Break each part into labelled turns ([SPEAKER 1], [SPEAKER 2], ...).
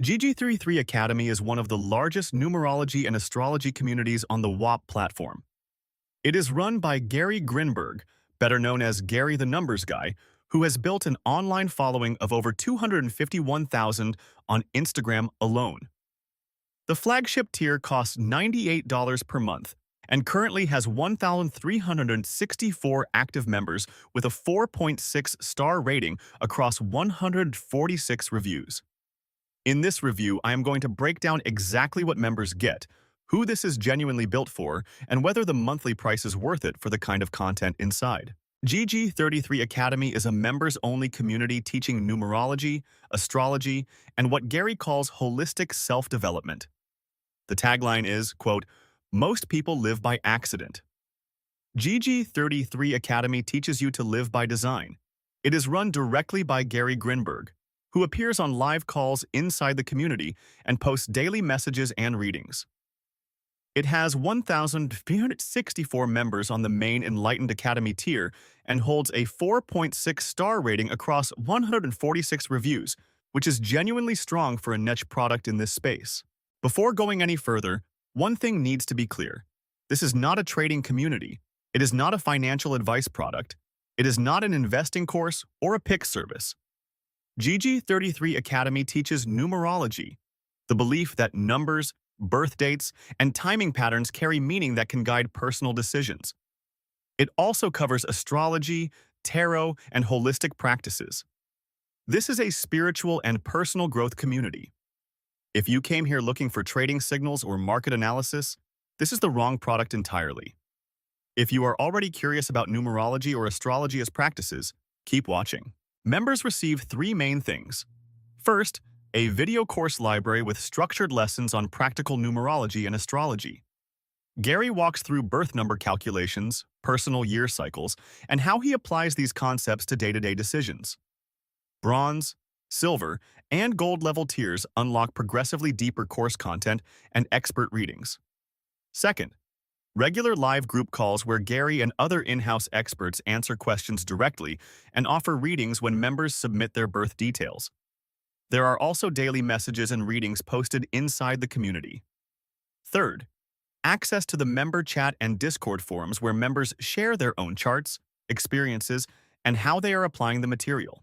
[SPEAKER 1] GG33 Academy is one of the largest numerology and astrology communities on the Whop platform. It is run by Gary Grinberg, better known as Gary the Numbers Guy, who has built an online following of over 251,000 on Instagram alone. The flagship tier costs $98 per month and currently has 1,364 active members with a 4.6-star rating across 146 reviews. In this review, I am going to break down exactly what members get, who this is genuinely built for, and whether the monthly price is worth it for the kind of content inside. GG33 Academy is a members-only community teaching numerology, astrology, and what Gary calls holistic self-development. The tagline is, quote, "Most people live by accident." GG33 Academy teaches you to live by design. It is run directly by Gary Grinberg, who appears on live calls inside the community and posts daily messages and readings. It has 1,364 members on the main Enlightened Academy tier and holds a 4.6-star rating across 146 reviews, which is genuinely strong for a niche product in this space. Before going any further, one thing needs to be clear. This is not a trading community. It is not a financial advice product. It is not an investing course or a pick service. GG33 Academy teaches numerology, the belief that numbers, birth dates, and timing patterns carry meaning that can guide personal decisions. It also covers astrology, tarot, and holistic practices. This is a spiritual and personal growth community. If you came here looking for trading signals or market analysis, this is the wrong product entirely. If you are already curious about numerology or astrology as practices, keep watching. Members receive three main things. First, a video course library with structured lessons on practical numerology and astrology. Gary walks through birth number calculations, personal year cycles, and how he applies these concepts to day-to-day decisions. Bronze, silver, and gold level tiers unlock progressively deeper course content and expert readings. Second, regular live group calls where Gary and other in-house experts answer questions directly and offer readings when members submit their birth details. There are also daily messages and readings posted inside the community. Third, access to the member chat and Discord forums where members share their own charts, experiences, and how they are applying the material.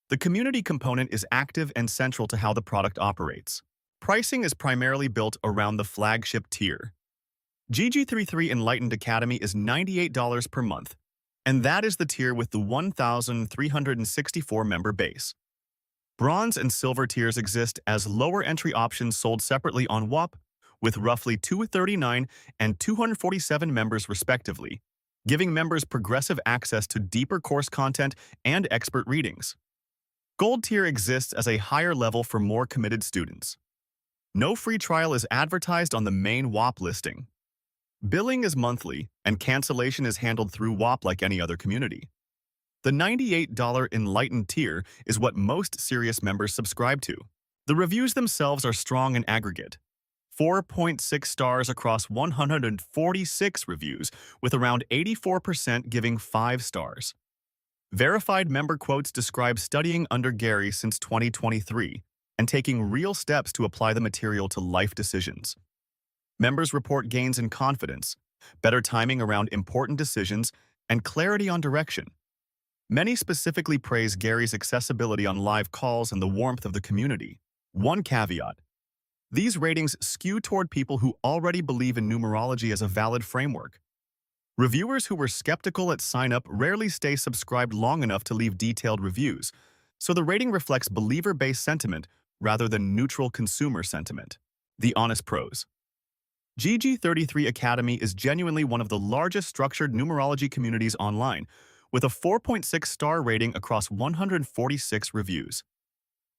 [SPEAKER 1] The community component is active and central to how the product operates. Pricing is primarily built around the flagship tier. GG33 Enlightened Academy is $98 per month, and that is the tier with the 1,364 member base. Bronze and silver tiers exist as lower entry options sold separately on Whop, with roughly 239 and 247 members respectively, giving members progressive access to deeper course content and expert readings. Gold tier exists as a higher level for more committed students. No free trial is advertised on the main Whop listing. Billing is monthly, and cancellation is handled through Whop like any other community. The $98 Enlightened tier is what most serious members subscribe to. The reviews themselves are strong in aggregate. 4.6 stars across 146 reviews, with around 84% giving 5 stars. Verified member quotes describe studying under Gary since 2023 and taking real steps to apply the material to life decisions. Members report gains in confidence, better timing around important decisions, and clarity on direction. Many specifically praise Gary's accessibility on live calls and the warmth of the community. One caveat: these ratings skew toward people who already believe in numerology as a valid framework. Reviewers who were skeptical at sign-up rarely stay subscribed long enough to leave detailed reviews, so the rating reflects believer-based sentiment rather than neutral consumer sentiment. The honest pros. GG33 Academy is genuinely one of the largest structured numerology communities online, with a 4.6-star rating across 146 reviews.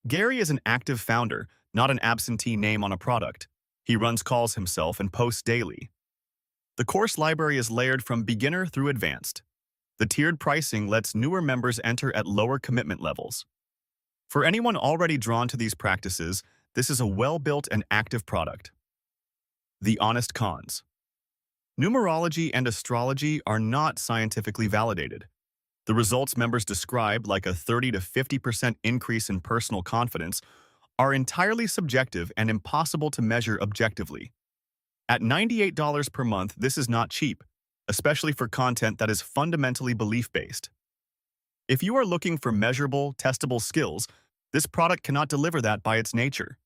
[SPEAKER 1] Gary is an active founder, not an absentee name on a product. He runs calls himself and posts daily. The course library is layered from beginner through advanced. The tiered pricing lets newer members enter at lower commitment levels. For anyone already drawn to these practices, this is a well-built and active product. The honest cons. Numerology and astrology are not scientifically validated. The results members describe, like a 30 to 50% increase in personal confidence, are entirely subjective and impossible to measure objectively. At $98 per month, this is not cheap, especially for content that is fundamentally belief-based. If you are looking for measurable, testable skills, this product cannot deliver that by its nature.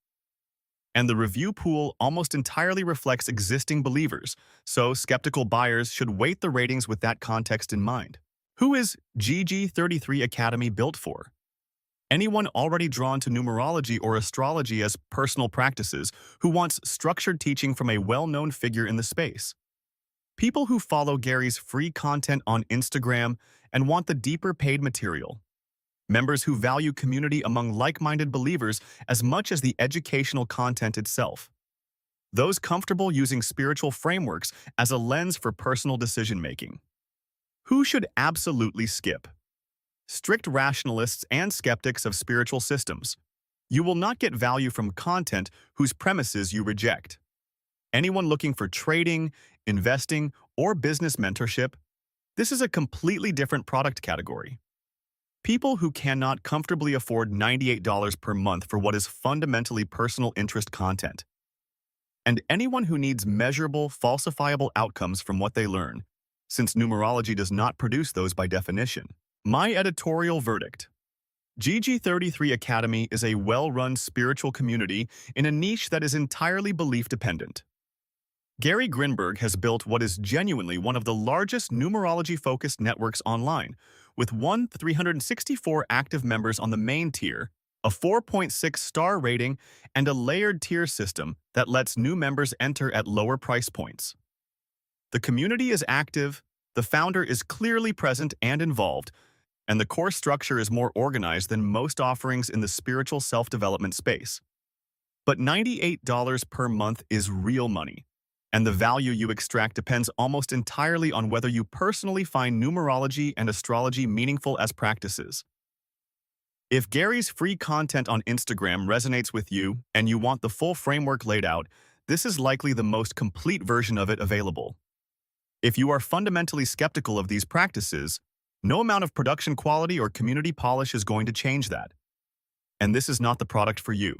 [SPEAKER 1] And the review pool almost entirely reflects existing believers, so skeptical buyers should weight the ratings with that context in mind. Who is GG33 Academy built for? Anyone already drawn to numerology or astrology as personal practices who wants structured teaching from a well-known figure in the space. People who follow Gary's free content on Instagram and want the deeper paid material. Members who value community among like-minded believers as much as the educational content itself. Those comfortable using spiritual frameworks as a lens for personal decision-making. Who should absolutely skip? Strict rationalists and skeptics of spiritual systems. You will not get value from content whose premises you reject. Anyone looking for trading, investing, or business mentorship, this is a completely different product category. People who cannot comfortably afford $98 per month for what is fundamentally personal interest content. And anyone who needs measurable, falsifiable outcomes from what they learn, since numerology does not produce those by definition. My editorial verdict. GG33 Academy is a well-run spiritual community in a niche that is entirely belief-dependent. Gary Grinberg has built what is genuinely one of the largest numerology-focused networks online, with 364 active members on the main tier, a 4.6-star rating, and a layered tier system that lets new members enter at lower price points. The community is active, the founder is clearly present and involved, and the core structure is more organized than most offerings in the spiritual self-development space. But $98 per month is real money, and the value you extract depends almost entirely on whether you personally find numerology and astrology meaningful as practices. If Gary's free content on Instagram resonates with you and you want the full framework laid out, this is likely the most complete version of it available. If you are fundamentally skeptical of these practices, no amount of production quality or community polish is going to change that. And this is not the product for you.